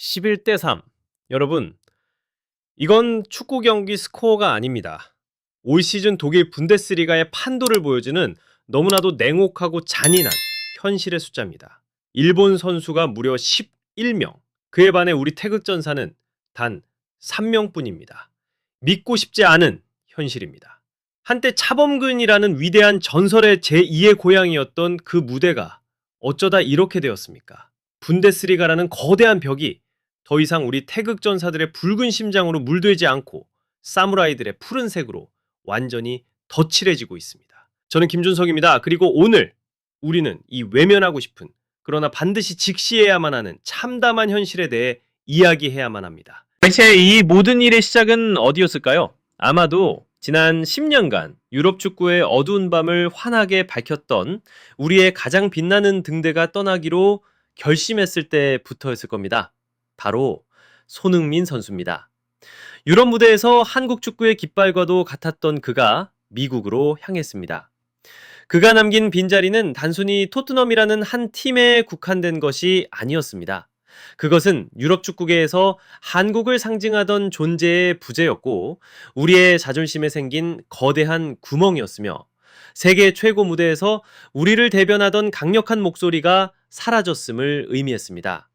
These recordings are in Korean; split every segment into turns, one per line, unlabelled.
11대 3. 여러분, 이건 축구 경기 스코어가 아닙니다. 올 시즌 독일 분데스리가의 판도를 보여주는 너무나도 냉혹하고 잔인한 현실의 숫자입니다. 일본 선수가 무려 11명. 그에 반해 우리 태극전사는 단 3명뿐입니다. 믿고 싶지 않은 현실입니다. 한때 차범근이라는 위대한 전설의 제2의 고향이었던 그 무대가 어쩌다 이렇게 되었습니까? 분데스리가라는 거대한 벽이 더 이상 우리 태극전사들의 붉은 심장으로 물들지 않고 사무라이들의 푸른색으로 완전히 덧칠해지고 있습니다. 저는 김준석입니다. 그리고 오늘 우리는 이 외면하고 싶은, 그러나 반드시 직시해야만 하는 참담한 현실에 대해 이야기해야만 합니다. 대체 이 모든 일의 시작은 어디였을까요? 아마도 지난 10년간 유럽 축구의 어두운 밤을 환하게 밝혔던 우리의 가장 빛나는 등대가 떠나기로 결심했을 때부터였을 겁니다. 바로 손흥민 선수입니다. 유럽 무대에서 한국 축구의 깃발과도 같았던 그가 미국으로 향했습니다. 그가 남긴 빈자리는 단순히 토트넘이라는 한 팀에 국한된 것이 아니었습니다. 그것은 유럽 축구계에서 한국을 상징하던 존재의 부재였고 우리의 자존심에 생긴 거대한 구멍이었으며 세계 최고 무대에서 우리를 대변하던 강력한 목소리가 사라졌음을 의미했습니다.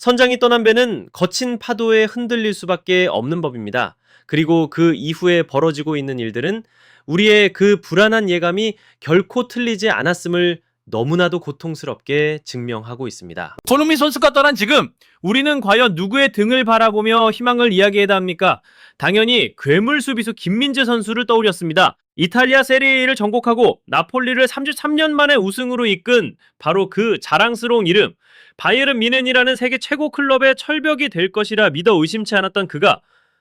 선장이 떠난 배는 거친 파도에 흔들릴 수밖에 없는 법입니다. 그리고 그 이후에 벌어지고 있는 일들은 우리의 그 불안한 예감이 결코 틀리지 않았음을 너무나도 고통스럽게 증명하고 있습니다.
손흥민 선수가 떠난 지금 우리는 과연 누구의 등을 바라보며 희망을 이야기해야 합니까? 당연히 괴물 수비수 김민재 선수를 떠올렸습니다. 이탈리아 세리에를 정복하고 나폴리를 33년 만에 우승으로 이끈 바로 그 자랑스러운 이름, 바이에른 뮌헨이라는 세계 최고 클럽의 철벽이 될 것이라 믿어 의심치 않았던 그가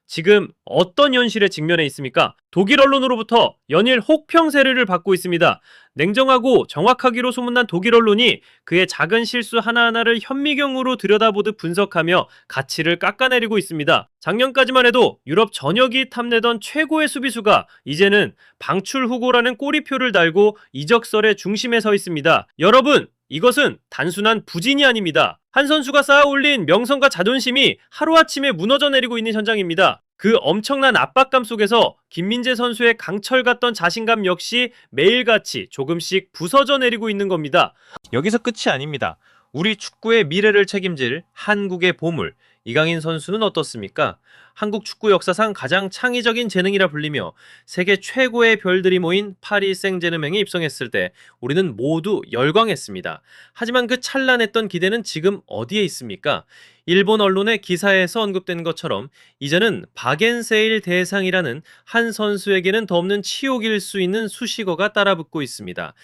지금 어떤 현실에 직면해 있습니까? 독일 언론으로부터 연일 혹평세례를 받고 있습니다. 냉정하고 정확하기로 소문난 독일 언론이 그의 작은 실수 하나하나를 현미경으로 들여다보듯 분석하며 가치를 깎아내리고 있습니다. 작년까지만 해도 유럽 전역이 탐내던 최고의 수비수가 이제는 방출 후보라는 꼬리표를 달고 이적설의 중심에 서 있습니다. 여러분, 이것은 단순한 부진이 아닙니다. 한 선수가 쌓아올린 명성과 자존심이 하루아침에 무너져 내리고 있는 현장입니다. 그 엄청난 압박감 속에서 김민재 선수의 강철 같던 자신감 역시 매일같이 조금씩 부서져 내리고 있는 겁니다. 여기서 끝이 아닙니다. 우리 축구의 미래를 책임질 한국의 보물, 이강인 선수는 어떻습니까? 한국 축구 역사상 가장 창의적인 재능이라 불리며 세계 최고의 별들이 모인 파리 생제르맹에 입성했을 때 우리는 모두 열광했습니다. 하지만 그 찬란했던 기대는 지금 어디에 있습니까? 일본 언론의 기사에서 언급된 것처럼 이제는 박앤세일 대상이라는 한 선수에게는 더 없는 치욕일 수 있는 수식어가 따라붙고 있습니다.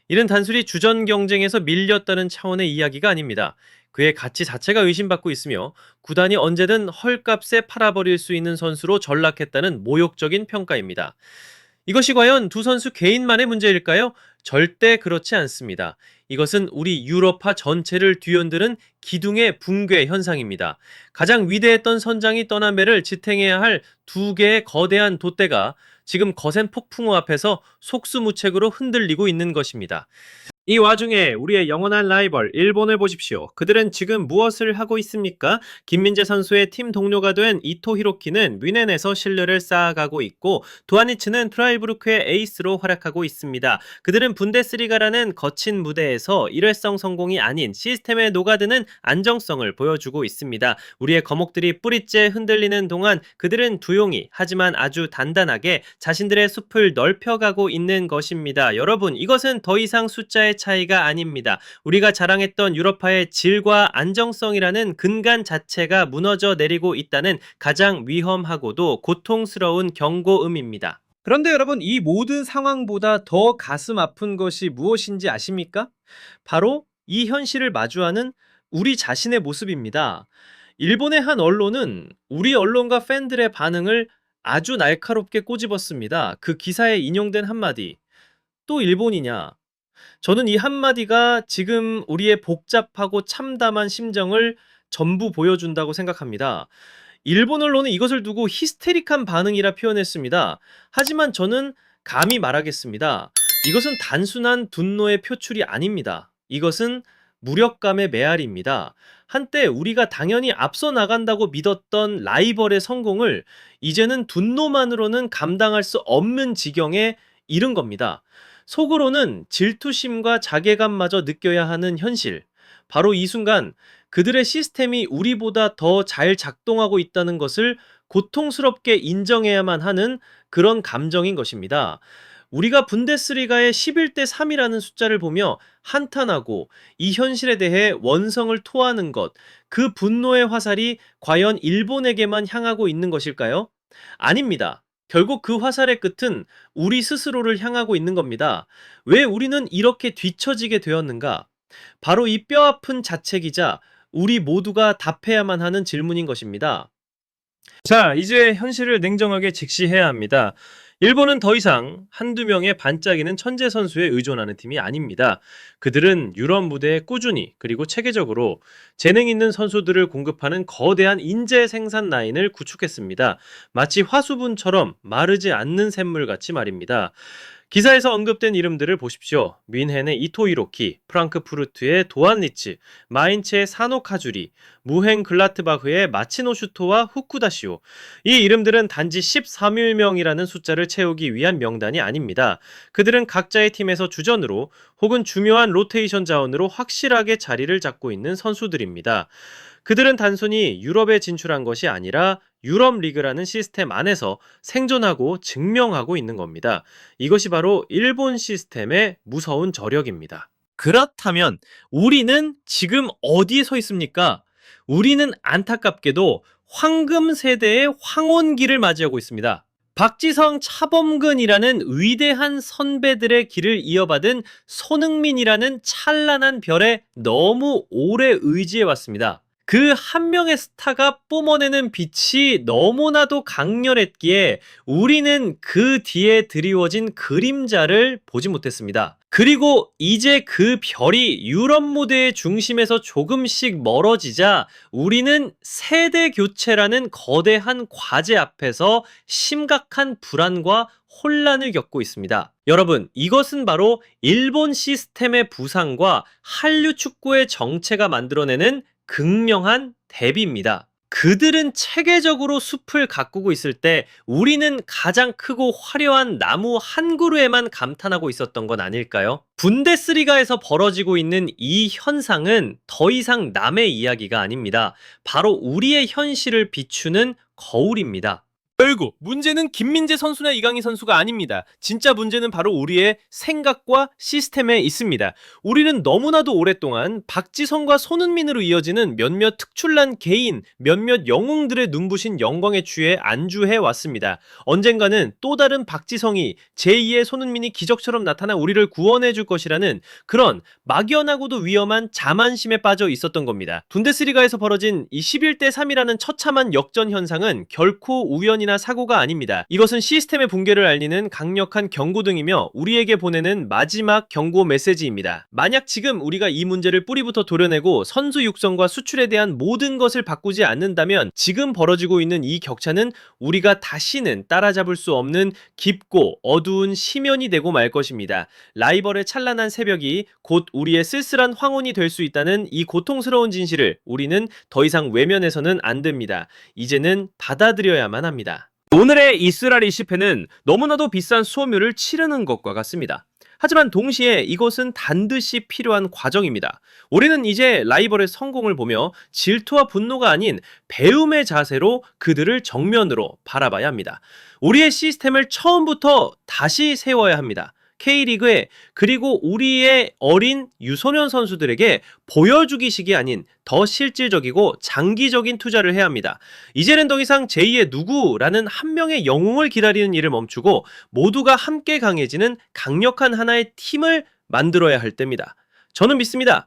이는 단순히 주전 경쟁에서 밀렸다는 차원의 이야기가 아닙니다. 그의 가치 자체가 의심받고 있으며 구단이 언제든 헐값에 팔아버릴 수 있는 선수로 전락했다는 모욕적인 평가입니다. 이것이 과연 두 선수 개인만의 문제일까요? 절대 그렇지 않습니다. 이것은 우리 유럽파 전체를 뒤흔드는 기둥의 붕괴 현상입니다. 가장 위대했던 선장이 떠난 배를 지탱해야 할 두 개의 거대한 돛대가 지금 거센 폭풍우 앞에서 속수무책으로 흔들리고 있는 것입니다. 이 와중에 우리의 영원한 라이벌 일본을 보십시오. 그들은 지금 무엇을 하고 있습니까? 김민재 선수의 팀 동료가 된 이토 히로키는 뮌헨에서 신뢰를 쌓아가고 있고 두아니츠는 프라이부르크의 에이스로 활약하고 있습니다. 그들은 분데스리가라는 거친 무대에서 일회성 성공이 아닌 시스템에 녹아드는 안정성을 보여주고 있습니다. 우리의 거목들이 뿌리째 흔들리는 동안 그들은 조용히 하지만 아주 단단하게 자신들의 숲을 넓혀가고 있는 것입니다. 여러분, 이것은 더 이상 숫자의 차이가 아닙니다. 우리가 자랑했던 유럽파의 질과 안정성이라는 근간 자체가 무너져 내리고 있다는 가장 위험하고도 고통스러운 경고음입니다.
그런데 여러분, 이 모든 상황보다 더 가슴 아픈 것이 무엇인지 아십니까? 바로 이 현실을 마주하는 우리 자신의 모습입니다. 일본의 한 언론은 우리 언론과 팬들의 반응을 아주 날카롭게 꼬집었습니다. 그 기사에 인용된 한마디. 또 일본이냐? 저는 이 한마디가 지금 우리의 복잡하고 참담한 심정을 전부 보여준다고 생각합니다. 일본 언론은 이것을 두고 히스테릭한 반응이라 표현했습니다. 하지만 저는 감히 말하겠습니다. 이것은 단순한 분노의 표출이 아닙니다. 이것은 무력감의 메아리입니다. 한때 우리가 당연히 앞서 나간다고 믿었던 라이벌의 성공을 이제는 분노만으로는 감당할 수 없는 지경에 이른 겁니다. 속으로는 질투심과 자괴감마저 느껴야 하는 현실. 바로 이 순간 그들의 시스템이 우리보다 더 잘 작동하고 있다는 것을 고통스럽게 인정해야만 하는 그런 감정인 것입니다. 우리가 분데스리가의 11대 3이라는 숫자를 보며 한탄하고 이 현실에 대해 원성을 토하는 것, 그 분노의 화살이 과연 일본에게만 향하고 있는 것일까요? 아닙니다. 결국 그 화살의 끝은 우리 스스로를 향하고 있는 겁니다. 왜 우리는 이렇게 뒤처지게 되었는가? 바로 이 뼈아픈 자책이자 우리 모두가 답해야만 하는 질문인 것입니다. 자, 이제 현실을 냉정하게 직시해야 합니다. 일본은 더 이상 한두 명의 반짝이는 천재 선수에 의존하는 팀이 아닙니다. 그들은 유럽 무대에 꾸준히 그리고 체계적으로 재능 있는 선수들을 공급하는 거대한 인재 생산 라인을 구축했습니다. 마치 화수분처럼 마르지 않는 샘물같이 말입니다. 기사에서 언급된 이름들을 보십시오. 뮌헨의 이토 이로키, 프랑크푸르트의 도안 리츠, 마인츠의 사노 카주리, 무헨 글라트바흐의 마치노 슈토와 후쿠다시오. 이 이름들은 단지 13일명이라는 숫자를 채우기 위한 명단이 아닙니다. 그들은 각자의 팀에서 주전으로 혹은 중요한 로테이션 자원으로 확실하게 자리를 잡고 있는 선수들입니다. 그들은 단순히 유럽에 진출한 것이 아니라 유럽 리그라는 시스템 안에서 생존하고 증명하고 있는 겁니다. 이것이 바로 일본 시스템의 무서운 저력입니다. 그렇다면 우리는 지금 어디에 서 있습니까? 우리는 안타깝게도 황금 세대의 황혼기를 맞이하고 있습니다. 박지성, 차범근이라는 위대한 선배들의 길을 이어받은 손흥민이라는 찬란한 별에 너무 오래 의지해왔습니다. 그 한 명의 스타가 뿜어내는 빛이 너무나도 강렬했기에 우리는 그 뒤에 드리워진 그림자를 보지 못했습니다. 그리고 이제 그 별이 유럽 무대의 중심에서 조금씩 멀어지자 우리는 세대 교체라는 거대한 과제 앞에서 심각한 불안과 혼란을 겪고 있습니다. 여러분, 이것은 바로 일본 시스템의 부상과 한류 축구의 정체가 만들어내는 극명한 대비입니다. 그들은 체계적으로 숲을 가꾸고 있을 때 우리는 가장 크고 화려한 나무 한 그루에만 감탄하고 있었던 건 아닐까요? 분데스리가에서 벌어지고 있는 이 현상은 더 이상 남의 이야기가 아닙니다. 바로 우리의 현실을 비추는 거울입니다. 결국 문제는 김민재 선수나 이강인 선수가 아닙니다. 진짜 문제는 바로 우리의 생각과 시스템에 있습니다. 우리는 너무나도 오랫동안 박지성과 손흥민으로 이어지는 몇몇 특출난 개인, 몇몇 영웅들의 눈부신 영광에 취해 안주해 왔습니다. 언젠가는 또 다른 박지성이 제2의 손흥민이 기적처럼 나타나 우리를 구원해 줄 것이라는 그런 막연하고도 위험한 자만심에 빠져 있었던 겁니다. 분데스리가에서 벌어진 이 11대 3이라는 처참한 역전 현상은 결코 우연이나 사고가 아닙니다. 이것은 시스템의 붕괴를 알리는 강력한 경고등이며 우리에게 보내는 마지막 경고 메시지입니다. 만약 지금 우리가 이 문제를 뿌리부터 도려내고 선수 육성과 수출에 대한 모든 것을 바꾸지 않는다면 지금 벌어지고 있는 이 격차는 우리가 다시는 따라잡을 수 없는 깊고 어두운 심연이 되고 말 것입니다. 라이벌의 찬란한 새벽이 곧 우리의 쓸쓸한 황혼이 될 수 있다는 이 고통스러운 진실을 우리는 더 이상 외면해서는 안 됩니다. 이제는 받아들여야만 합니다. 오늘의 이스라엘 이시페는 너무나도 비싼 수업료를 치르는 것과 같습니다. 하지만 동시에 이것은 반드시 필요한 과정입니다. 우리는 이제 라이벌의 성공을 보며 질투와 분노가 아닌 배움의 자세로 그들을 정면으로 바라봐야 합니다. 우리의 시스템을 처음부터 다시 세워야 합니다. K리그에 그리고 우리의 어린 유소년 선수들에게 보여주기식이 아닌 더 실질적이고 장기적인 투자를 해야 합니다. 이제는 더 이상 제2의 누구라는 한 명의 영웅을 기다리는 일을 멈추고 모두가 함께 강해지는 강력한 하나의 팀을 만들어야 할 때입니다. 저는 믿습니다.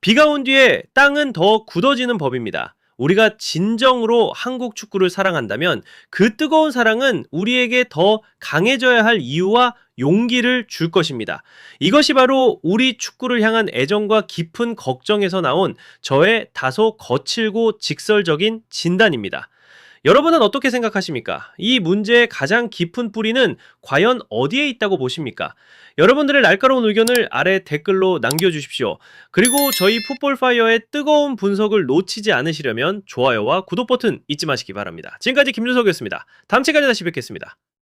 비가 온 뒤에 땅은 더 굳어지는 법입니다. 우리가 진정으로 한국 축구를 사랑한다면 그 뜨거운 사랑은 우리에게 더 강해져야 할 이유와 용기를 줄 것입니다. 이것이 바로 우리 축구를 향한 애정과 깊은 걱정에서 나온 저의 다소 거칠고 직설적인 진단입니다. 여러분은 어떻게 생각하십니까? 이 문제의 가장 깊은 뿌리는 과연 어디에 있다고 보십니까? 여러분들의 날카로운 의견을 아래 댓글로 남겨주십시오. 그리고 저희 풋볼파이어의 뜨거운 분석을 놓치지 않으시려면 좋아요와 구독 버튼 잊지 마시기 바랍니다. 지금까지 김준석이었습니다. 다음 시간에 다시 뵙겠습니다.